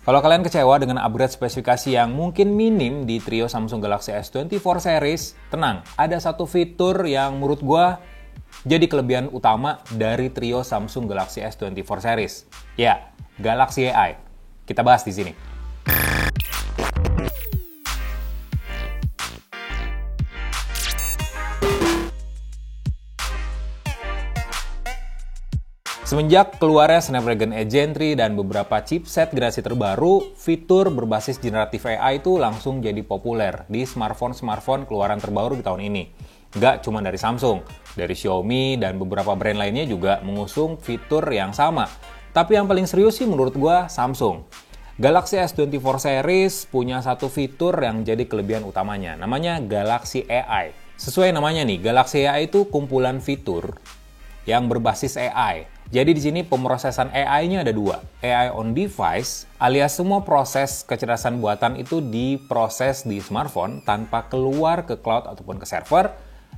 Kalau kalian kecewa dengan upgrade spesifikasi yang mungkin minim di trio Samsung Galaxy S24 series, tenang, ada satu fitur yang menurut gua jadi kelebihan utama dari trio Samsung Galaxy S24 series. Ya, Galaxy AI. Kita bahas di sini. Semenjak keluarnya Snapdragon 8 Gen 3 dan beberapa chipset generasi terbaru, fitur berbasis generatif AI itu langsung jadi populer di smartphone-smartphone keluaran terbaru di tahun ini. Nggak cuma dari Samsung, dari Xiaomi dan beberapa brand lainnya juga mengusung fitur yang sama. Tapi yang paling serius sih menurut gua Samsung. Galaxy S24 series punya satu fitur yang jadi kelebihan utamanya, namanya Galaxy AI. Sesuai namanya nih, Galaxy AI itu kumpulan fitur yang berbasis AI. Jadi di sini pemrosesan AI-nya ada dua. AI on device, alias semua proses kecerdasan buatan itu diproses di smartphone tanpa keluar ke cloud ataupun ke server,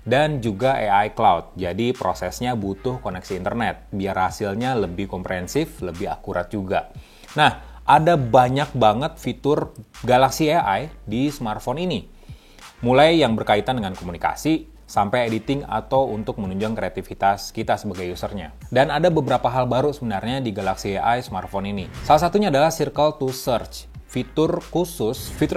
dan juga AI cloud. Jadi prosesnya butuh koneksi internet, biar hasilnya lebih komprehensif, lebih akurat juga. Nah, ada banyak banget fitur Galaxy AI di smartphone ini. Mulai yang berkaitan dengan komunikasi, sampai editing atau untuk menunjang kreativitas kita sebagai usernya. Dan ada beberapa hal baru sebenarnya di Galaxy AI smartphone ini. Salah satunya adalah Circle to Search, fitur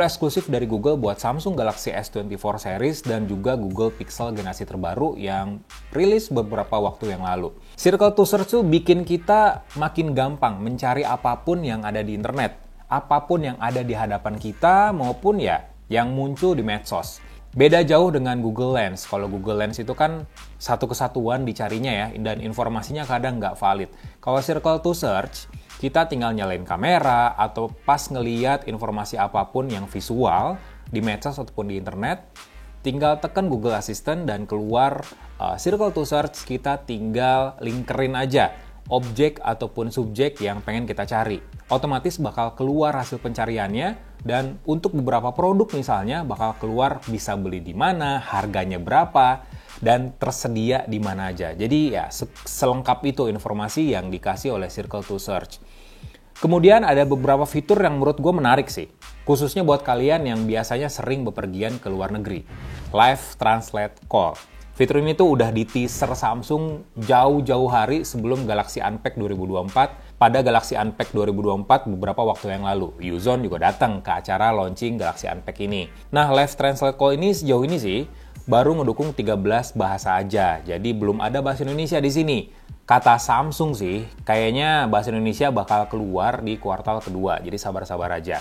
eksklusif dari Google buat Samsung Galaxy S24 series dan juga Google Pixel generasi terbaru yang rilis beberapa waktu yang lalu. Circle to Search tuh bikin kita makin gampang mencari apapun yang ada di internet, apapun yang ada di hadapan kita maupun ya yang muncul di medsos. Beda jauh dengan Google Lens. Kalau Google Lens itu kan satu kesatuan dicarinya ya, dan informasinya kadang nggak valid. Kalau Circle to Search, kita tinggal nyalain kamera atau pas ngeliat informasi apapun yang visual di medsos ataupun di internet, tinggal tekan Google Assistant dan keluar Circle to Search, kita tinggal linkerin aja objek ataupun subjek yang pengen kita cari. Otomatis bakal keluar hasil pencariannya, dan untuk beberapa produk misalnya bakal keluar bisa beli di mana, harganya berapa, dan tersedia di mana aja. Jadi ya selengkap itu informasi yang dikasih oleh Circle to Search. Kemudian ada beberapa fitur yang menurut gue menarik sih, khususnya buat kalian yang biasanya sering bepergian ke luar negeri. Live Translate Call. Fitur ini tuh udah di-teaser Samsung jauh-jauh hari sebelum Galaxy Unpacked 2024. Pada Galaxy Unpacked 2024 beberapa waktu yang lalu, Yuzon juga datang ke acara launching Galaxy Unpacked ini. Nah, Live Translate Call ini sejauh ini sih baru ngedukung 13 bahasa aja. Jadi belum ada bahasa Indonesia di sini. Kata Samsung sih, kayaknya bahasa Indonesia bakal keluar di kuartal kedua. Jadi sabar-sabar aja.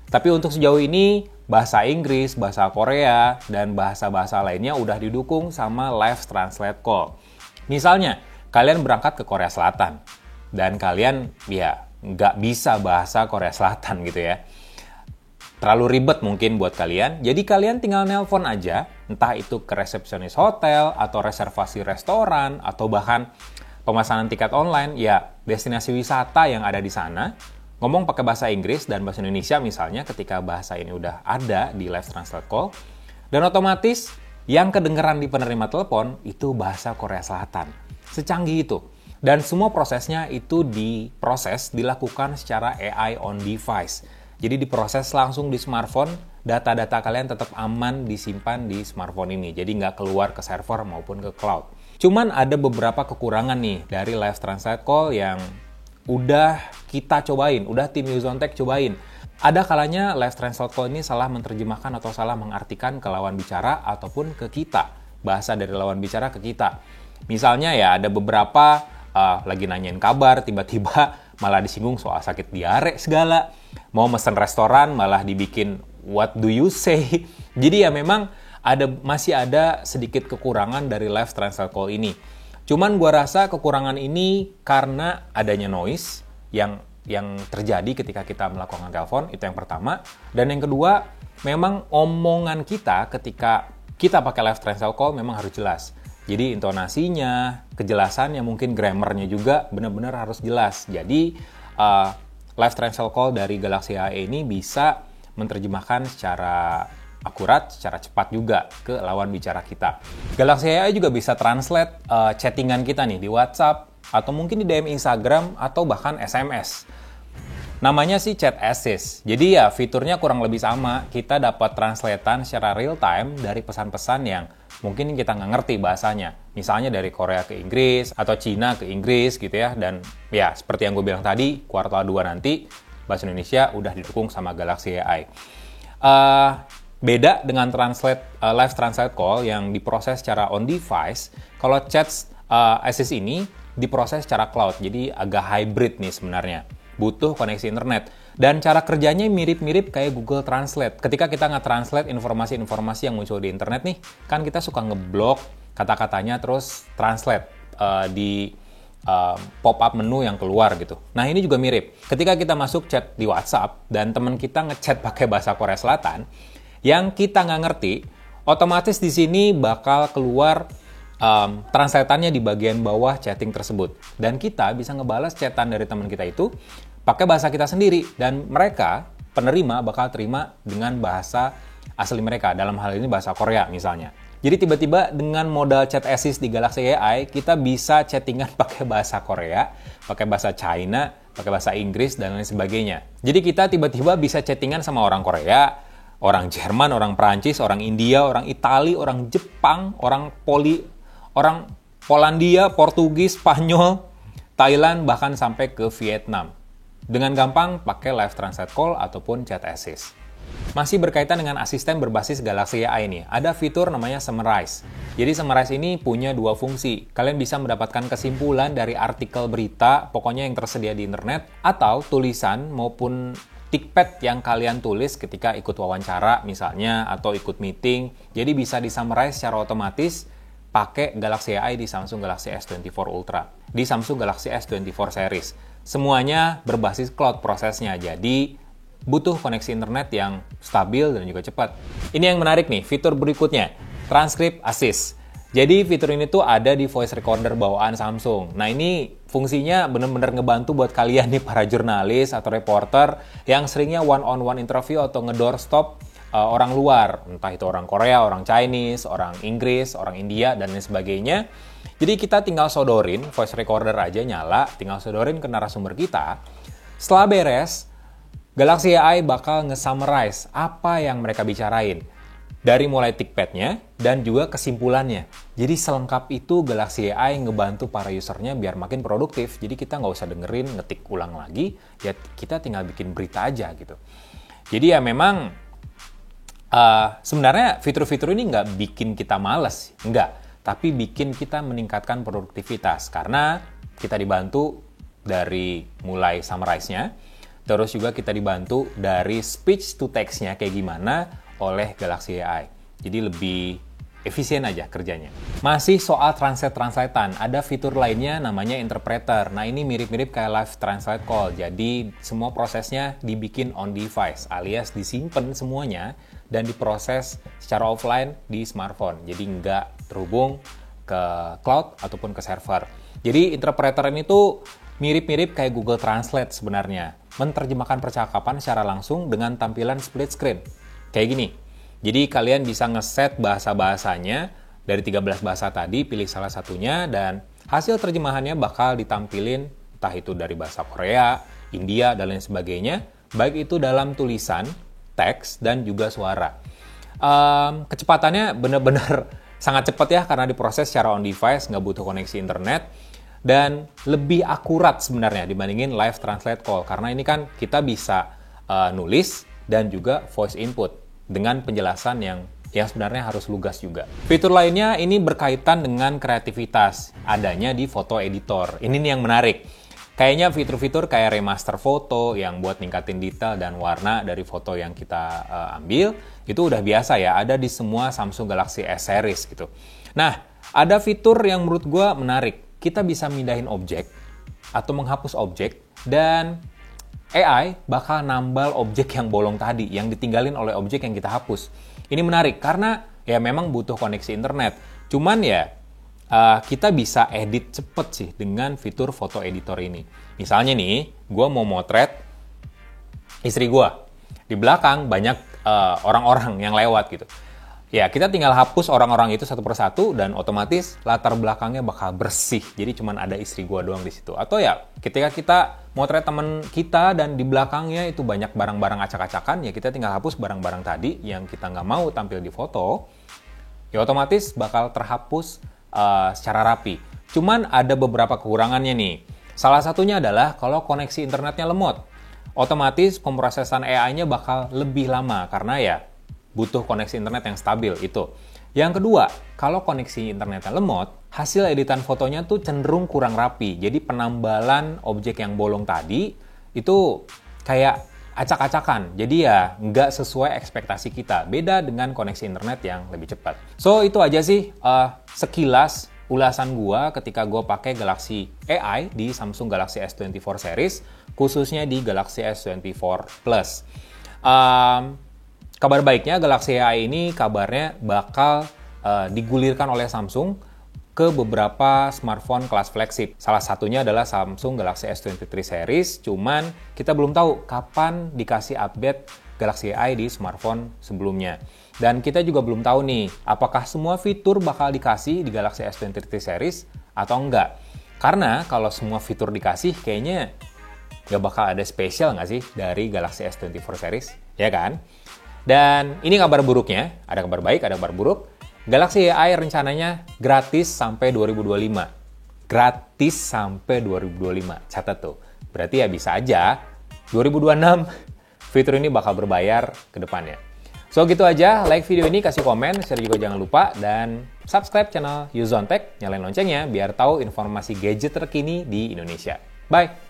Tapi untuk sejauh ini, bahasa Inggris, bahasa Korea, dan bahasa-bahasa lainnya udah didukung sama Live Translate Call. Misalnya, kalian berangkat ke Korea Selatan, dan kalian ya nggak bisa bahasa Korea Selatan gitu ya. Terlalu ribet mungkin buat kalian, jadi kalian tinggal nelpon aja, entah itu ke resepsionis hotel, atau reservasi restoran, atau bahkan pemesanan tiket online, ya destinasi wisata yang ada di sana, ngomong pakai bahasa Inggris dan bahasa Indonesia misalnya ketika bahasa ini udah ada di Live Translate Call, dan otomatis yang kedengeran di penerima telepon itu bahasa Korea Selatan. Secanggih itu. Dan semua prosesnya itu dilakukan secara AI on device. Jadi diproses langsung di smartphone, data-data kalian tetap aman disimpan di smartphone ini. Jadi nggak keluar ke server maupun ke cloud. Cuman ada beberapa kekurangan nih dari Live Translate Call yang udah kita cobain, udah tim Yuzon Tech cobain. Ada kalanya Live Translate Call ini salah menerjemahkan atau salah mengartikan ke lawan bicara ataupun ke kita. Bahasa dari lawan bicara ke kita. Misalnya ya ada beberapa lagi nanyain kabar, tiba-tiba malah disinggung soal sakit diare segala. Mau mesen restoran malah dibikin what do you say. Jadi ya memang masih ada sedikit kekurangan dari Live Translate Call ini. Cuman gua rasa kekurangan ini karena adanya noise yang terjadi ketika kita melakukan telepon, itu yang pertama. Dan yang kedua, memang omongan kita ketika kita pakai Live Translate Call memang harus jelas. Jadi intonasinya, kejelasannya, mungkin grammarnya juga benar-benar harus jelas. Jadi Live Translate Call dari Galaxy AI ini bisa menerjemahkan secara akurat, secara cepat juga ke lawan bicara kita. Galaxy AI juga bisa translate chattingan kita nih di WhatsApp, atau mungkin di DM Instagram, atau bahkan SMS. Namanya sih Chat Assist. Jadi ya fiturnya kurang lebih sama. Kita dapat translatean secara real time dari pesan-pesan yang mungkin kita nggak ngerti bahasanya. Misalnya dari Korea ke Inggris atau Cina ke Inggris gitu ya. Dan ya seperti yang gue bilang tadi, kuartal 2 nanti bahasa Indonesia udah didukung sama Galaxy AI. Beda dengan live translate call yang diproses secara on device, kalau Chat Assist ini diproses secara cloud. Jadi agak hybrid nih sebenarnya. Butuh koneksi internet. Dan cara kerjanya mirip-mirip kayak Google Translate. Ketika kita nge-translate informasi-informasi yang muncul di internet nih, kan kita suka ngeblok kata-katanya terus translate di pop-up menu yang keluar gitu. Nah ini juga mirip. Ketika kita masuk chat di WhatsApp dan teman kita ngechat pakai bahasa Korea Selatan, yang kita nggak ngerti, otomatis di sini bakal keluar translatannya di bagian bawah chatting tersebut. Dan kita bisa ngebalas chatan dari teman kita itu pakai bahasa kita sendiri. Dan mereka, penerima, bakal terima dengan bahasa asli mereka. Dalam hal ini bahasa Korea misalnya. Jadi tiba-tiba dengan modal Chat Assist di Galaxy AI, kita bisa chattingan pakai bahasa Korea, pakai bahasa China, pakai bahasa Inggris, dan lain sebagainya. Jadi kita tiba-tiba bisa chattingan sama orang Korea, orang Jerman, orang Perancis, orang India, orang Itali, orang Jepang, orang Polandia, Portugis, Spanyol, Thailand, bahkan sampai ke Vietnam. Dengan gampang pakai live translate call ataupun Chat Assist. Masih berkaitan dengan asisten berbasis Galaxy AI ini, ada fitur namanya Summarize. Jadi Summarize ini punya dua fungsi. Kalian bisa mendapatkan kesimpulan dari artikel berita, pokoknya yang tersedia di internet, atau tulisan maupun tikpad yang kalian tulis ketika ikut wawancara misalnya, atau ikut meeting. Jadi bisa di-summarize secara otomatis pakai Galaxy AI di Samsung Galaxy S24 Ultra, di Samsung Galaxy S24 series. Semuanya berbasis cloud prosesnya, jadi butuh koneksi internet yang stabil dan juga cepat. Ini yang menarik nih, fitur berikutnya, Transcript Assist. Jadi fitur ini tuh ada di voice recorder bawaan Samsung. Nah ini fungsinya benar-benar ngebantu buat kalian nih para jurnalis atau reporter yang seringnya one-on-one interview atau ngedoorstop orang luar. Entah itu orang Korea, orang Chinese, orang Inggris, orang India, dan lain sebagainya. Jadi kita tinggal sodorin, voice recorder aja nyala, tinggal sodorin ke narasumber kita. Setelah beres, Galaxy AI bakal nge-summarize apa yang mereka bicarain. Dari mulai tikpadnya dan juga kesimpulannya. Jadi selengkap itu Galaxy AI ngebantu para usernya biar makin produktif. Jadi kita nggak usah dengerin, ngetik ulang lagi, ya kita tinggal bikin berita aja gitu. Jadi ya memang sebenarnya fitur-fitur ini nggak bikin kita malas, nggak. Tapi bikin kita meningkatkan produktivitas karena kita dibantu dari mulai summarize-nya, terus juga kita dibantu dari speech to text-nya kayak gimana oleh Galaxy AI. Jadi lebih efisien aja kerjanya. Masih soal translatean, ada fitur lainnya namanya interpreter. Nah ini mirip-mirip kayak live translate call. Jadi semua prosesnya dibikin on device alias disimpan semuanya dan diproses secara offline di smartphone. Jadi nggak terhubung ke cloud ataupun ke server. Jadi interpreter ini tuh mirip-mirip kayak Google Translate sebenarnya. Menerjemahkan percakapan secara langsung dengan tampilan split screen. Kayak gini. Jadi kalian bisa ngeset bahasa-bahasanya dari 13 bahasa tadi, pilih salah satunya, dan hasil terjemahannya bakal ditampilin entah itu dari bahasa Korea, India, dan lain sebagainya, baik itu dalam tulisan, teks, dan juga suara. Kecepatannya benar-benar sangat cepat ya, karena diproses secara on device, nggak butuh koneksi internet, dan lebih akurat sebenarnya dibandingin live translate call, karena ini kan kita bisa nulis dan juga voice input dengan penjelasan yang sebenarnya harus lugas juga. Fitur lainnya ini berkaitan dengan kreativitas, adanya di foto editor. Ini nih yang menarik. Kayaknya fitur-fitur kayak remaster foto yang buat ningkatin detail dan warna dari foto yang kita ambil, itu udah biasa ya, ada di semua Samsung Galaxy S series gitu. Nah, ada fitur yang menurut gue menarik. Kita bisa mindahin objek atau menghapus objek, dan AI bakal nambal objek yang bolong tadi, yang ditinggalin oleh objek yang kita hapus. Ini menarik karena ya memang butuh koneksi internet. Cuman ya kita bisa edit cepet sih dengan fitur foto editor ini. Misalnya nih, gue mau motret istri gue. Di belakang banyak orang-orang yang lewat gitu. Ya kita tinggal hapus orang-orang itu satu persatu dan otomatis latar belakangnya bakal bersih. Jadi cuman ada istri gue doang di situ. Atau ya ketika kita motret teman kita dan di belakangnya itu banyak barang-barang acak-acakan, ya kita tinggal hapus barang-barang tadi yang kita nggak mau tampil di foto, ya otomatis bakal terhapus secara rapi. Cuman ada beberapa kekurangannya nih. Salah satunya adalah kalau koneksi internetnya lemot. Otomatis pemrosesan AI-nya bakal lebih lama karena ya butuh koneksi internet yang stabil itu. Yang kedua, kalau koneksi internetnya lemot, hasil editan fotonya tuh cenderung kurang rapi. Jadi penambalan objek yang bolong tadi itu kayak acak-acakan. Jadi ya nggak sesuai ekspektasi kita. Beda dengan koneksi internet yang lebih cepat. So itu aja sih sekilas ulasan gua ketika gua pakai Galaxy AI di Samsung Galaxy S24 series, khususnya di Galaxy S24 Plus. Kabar baiknya Galaxy AI ini kabarnya bakal digulirkan oleh Samsung ke beberapa smartphone kelas flagship. Salah satunya adalah Samsung Galaxy S23 series, cuman kita belum tahu kapan dikasih update Galaxy AI di smartphone sebelumnya. Dan kita juga belum tahu nih, apakah semua fitur bakal dikasih di Galaxy S23 series atau enggak. Karena kalau semua fitur dikasih, kayaknya nggak bakal ada spesial nggak sih dari Galaxy S24 series, ya kan? Dan ini kabar buruknya, ada kabar baik, ada kabar buruk. Galaxy AI rencananya gratis sampai 2025. Gratis sampai 2025, catat tuh. Berarti ya bisa aja 2026 fitur ini bakal berbayar ke depannya. So gitu aja, like video ini, kasih komen, share juga jangan lupa, dan subscribe channel Yuzon Tech, nyalain loncengnya biar tahu informasi gadget terkini di Indonesia. Bye!